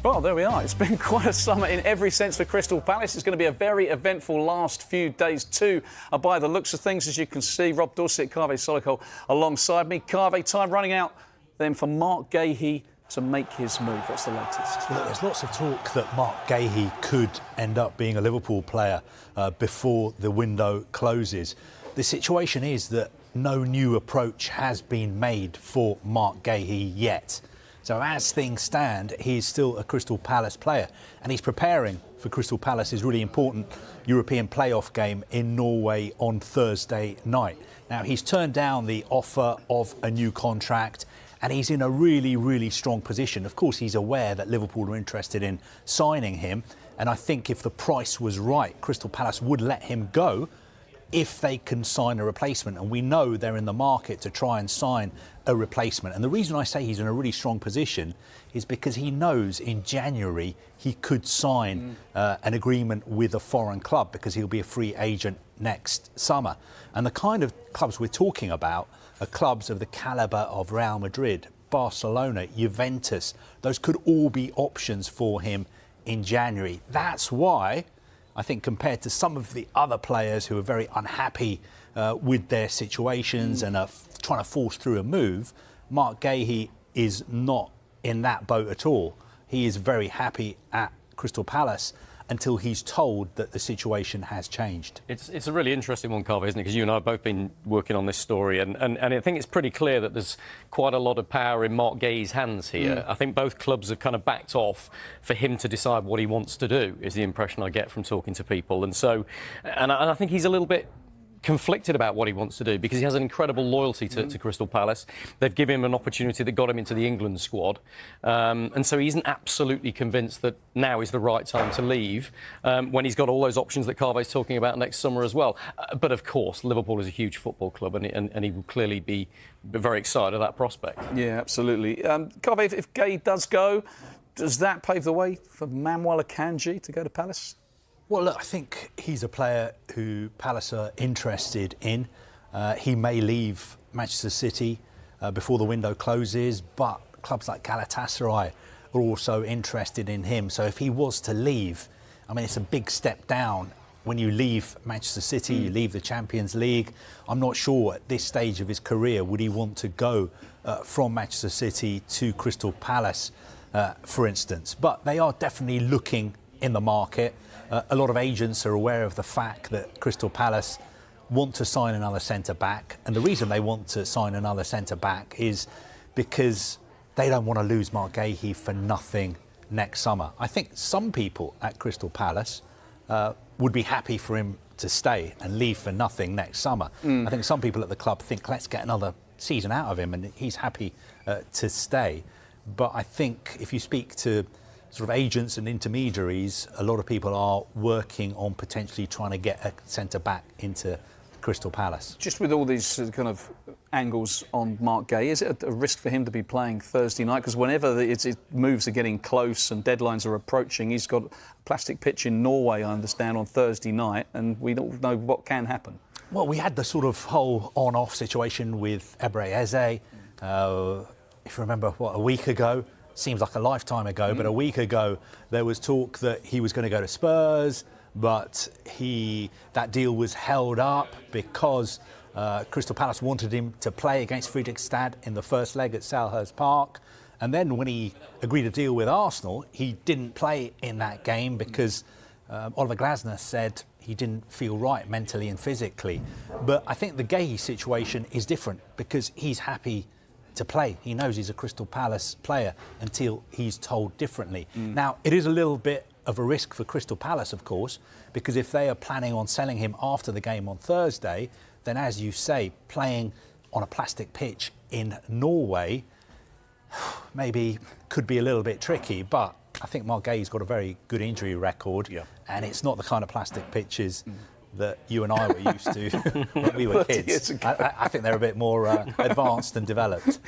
Well, there we are. It's been quite a summer in every sense for Crystal Palace. It's going to be a very eventful last few days too, by the looks of things. As you can see, Rob Dorset, Kaveh Solikol alongside me. Kaveh, time running out then for Marc Guehi to make his move. What's the latest? Well, there's lots of talk that Marc Guehi could end up being a Liverpool player before the window closes. The situation is that no new approach has been made for Marc Guehi yet. So as things stand, he's still a Crystal Palace player, and he's preparing for Crystal Palace's really important European playoff game in Norway on Thursday night. Now, he's turned down the offer of a new contract, and he's in a really, really strong position. Of course, he's aware that Liverpool are interested in signing him, and I think if the price was right, Crystal Palace would let him go if they can sign a replacement. And we know they're in the market to try and sign a replacement. And the reason I say he's in a really strong position is because he knows in January he could sign an agreement with a foreign club, because he'll be a free agent next summer. And the kind of clubs we're talking about are clubs of the calibre of Real Madrid, Barcelona, Juventus. Those could all be options for him in January. That's why I think, compared to some of the other players who are very unhappy with their situations and are trying to force through a move, Marc Guehi is not in that boat at all. He is very happy at Crystal Palace until he's told that the situation has changed. It's a really interesting one, Carver, isn't it? Because you and I have both been working on this story, and I think it's pretty clear that there's quite a lot of power in Marc Guehi's hands here. I think both clubs have kind of backed off for him to decide what he wants to do, is the impression I get from talking to people. And so, and I think he's a little bit conflicted about what he wants to do, because he has an incredible loyalty to Crystal Palace. They've given him an opportunity that got him into the England squad, and so he isn't absolutely convinced that now is the right time to leave, when he's got all those options that Carvey's talking about next summer as well. But of course, Liverpool is a huge football club, and he will clearly be very excited at that prospect. Yeah, absolutely. Carvey, if Guehi does go, does that pave the way for Manuel Akanji to go to Palace? Well, look, I think he's a player who Palace are interested in. He may leave Manchester City before the window closes, but clubs like Galatasaray are also interested in him. So if he was to leave, I mean, it's a big step down. When you leave Manchester City, you leave the Champions League. I'm not sure at this stage of his career would he want to go from Manchester City to Crystal Palace, for instance. But they are definitely looking in the market. A lot of agents are aware of the fact that Crystal Palace want to sign another centre-back. And the reason they want to sign another centre-back is because they don't want to lose Marc Guehi for nothing next summer. I think some people at Crystal Palace would be happy for him to stay and leave for nothing next summer. I think some people at the club think, let's get another season out of him, and he's happy to stay. But I think if you speak to sort of agents and intermediaries, a lot of people are working on potentially trying to get a centre-back into Crystal Palace. Just with all these kind of angles on Marc Guehi, is it a risk for him to be playing Thursday night? Because whenever the moves are getting close and deadlines are approaching, he's got a plastic pitch in Norway, I understand, on Thursday night, and we don't know what can happen. Well, we had the sort of whole on-off situation with Ebre Eze. If you remember, a week ago, seems like a lifetime ago, but a week ago there was talk that he was going to go to Spurs, but that deal was held up because Crystal Palace wanted him to play against Fredrikstad in the first leg at Selhurst Park. And then when he agreed a deal with Arsenal, he didn't play in that game because Oliver Glasner said he didn't feel right mentally and physically. But I think the Guehi situation is different because he's happy to play. He knows he's a Crystal Palace player until he's told differently. Now, it is a little bit of a risk for Crystal Palace, of course, because if they are planning on selling him after the game on Thursday, then, as you say, playing on a plastic pitch in Norway maybe could be a little bit tricky. But I think Marc Guehi's got a very good injury record, and it's not the kind of plastic pitches that you and I were used to when we were kids. I think they're a bit more advanced and developed.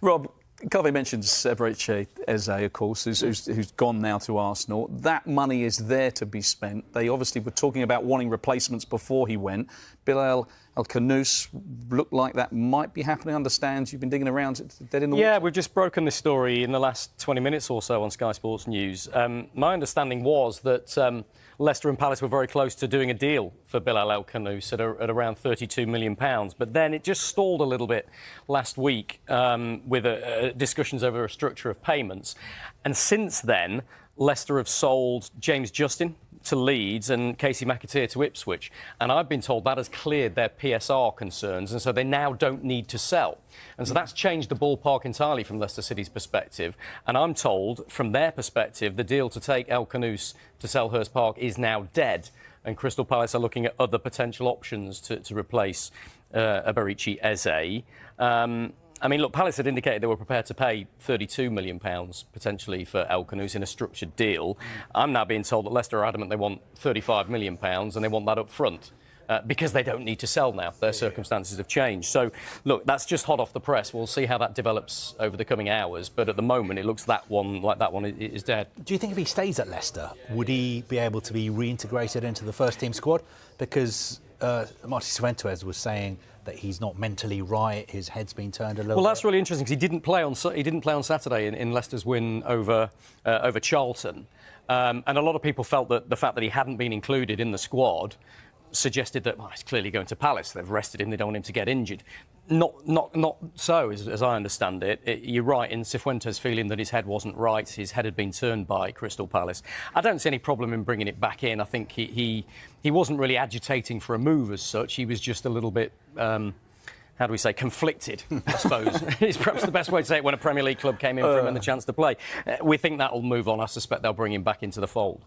Rob, Kaveh mentions Ebre Eze, of course, who's gone now to Arsenal. That money is there to be spent. They obviously were talking about wanting replacements before he went. Bilal El Khannouss looked like that might be happening. I understand you've been digging around, it's dead in the water. Yeah, we've just broken this story in the last 20 minutes or so on Sky Sports News. My understanding was that Leicester and Palace were very close to doing a deal for Bilal El Khannouss at around £32 million. But then it just stalled a little bit last week with discussions over a structure of payments. And since then, Leicester have sold James Justin to Leeds and Casey McAteer to Ipswich. And I've been told that has cleared their PSR concerns, and so they now don't need to sell. And so that's changed the ballpark entirely from Leicester City's perspective. And I'm told, from their perspective, the deal to take El Khannouss to Selhurst Park is now dead. And Crystal Palace are looking at other potential options to replace Eberechi Eze. I mean, look, Palace had indicated they were prepared to pay £32 million potentially for El Khannouss in a structured deal. I'm now being told that Leicester are adamant they want £35 million and they want that up front because they don't need to sell now. Their circumstances have changed. So, look, that's just hot off the press. We'll see how that develops over the coming hours. But at the moment, it looks that one is dead. Do you think if he stays at Leicester, would he be able to be reintegrated into the first-team squad? Because Martin Cifuentes was saying that he's not mentally right, his head's been turned a little bit. Well, that's really interesting because he didn't play on Saturday in Leicester's win over Charlton, and a lot of people felt that the fact that he hadn't been included in the squad suggested that he's clearly going to Palace. They've rested him. They don't want him to get injured. Not so, as I understand it. You're right in Cifuentes feeling that his head wasn't right. His head had been turned by Crystal Palace. I don't see any problem in bringing it back in. I think he wasn't really agitating for a move as such. He was just a little bit, how do we say, conflicted, I suppose. It's perhaps the best way to say it when a Premier League club came in for him and the chance to play. We think that will move on. I suspect they'll bring him back into the fold.